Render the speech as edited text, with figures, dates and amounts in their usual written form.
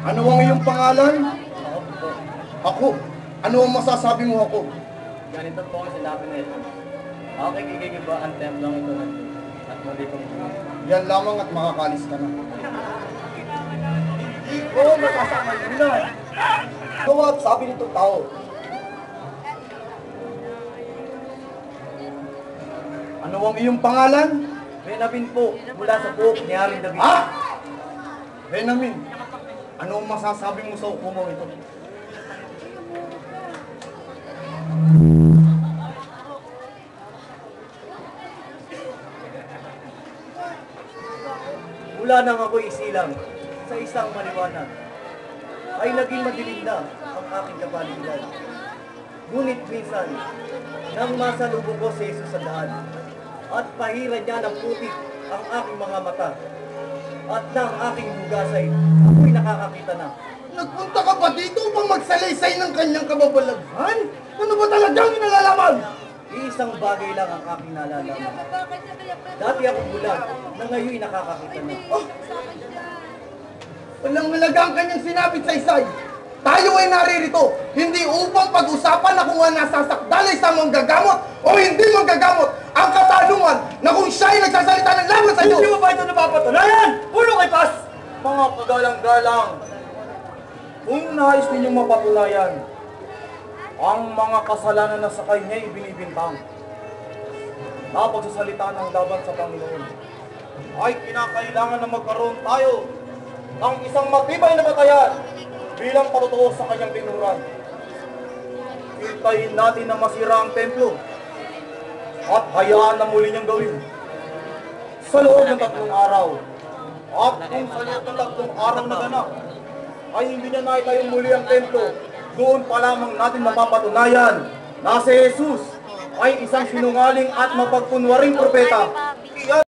Ano ang iyong pangalan? Ako po. Ako. Ano ang masasabi mo ako? Ganito po ang sinabi nito. Ako kikigiba ang templong ito at muli kong Yan lamang at makakalis ka na. Hindi ko masasamalunan. Gawat sabi nitong tao. Ano ang iyong pangalan? Benabin po mula sa buhok ni Haring David. Ha? Benamin, ano ang masasabi mo sa hukumang ito? Mula nang ako'y isilang sa isang maliwanag, ay naging madilim na ang aking kapaligiran. Ngunit minsan, nang masalubong ko si Jesus sa daan, at pahiran niya ng putik ang aking mga mata, at ng aking hugasay, ako'y nakakakita na. Nagpunta ka ba dito upang magsalaysay ng kanyang kababalaghan? Ano ba talagang inalalaman? Iisang bagay lang ang aking nalalaman. Dati akong bulag, na ngayon nakakakita na. Walang halaga ang kanyang sinabi sa isay. Tayo ay naririto, hindi upang pag-usapan na kung nasasakdal ay sa manggagamot o hindi manggagamot. Ang katanungan na kung siya ay nagsasalita ng laban sa iyo. Hindi mo ba ito napapatunayan? Pulo kay Pas! Mga kagalang-galang, kung nais ninyong mapatunayan ang mga kasalanan na sa kanya ibinibintang na pagsasalita ng laban sa Panginoon, ay kinakailangan na magkaroon tayo ng isang matibay na batayan bilang patutuo sa kanyang tinuran. Hintayin natin na masira ang templo at hayaan na muli niyang gawin sa loob ng 3 araw. At kung sa loob ng 3 araw na ganap ay hindi na naitayong muli ang templo, doon pa lamang natin mapapatunayan na si Jesus ay isang sinungaling at mapagkunwaring propeta.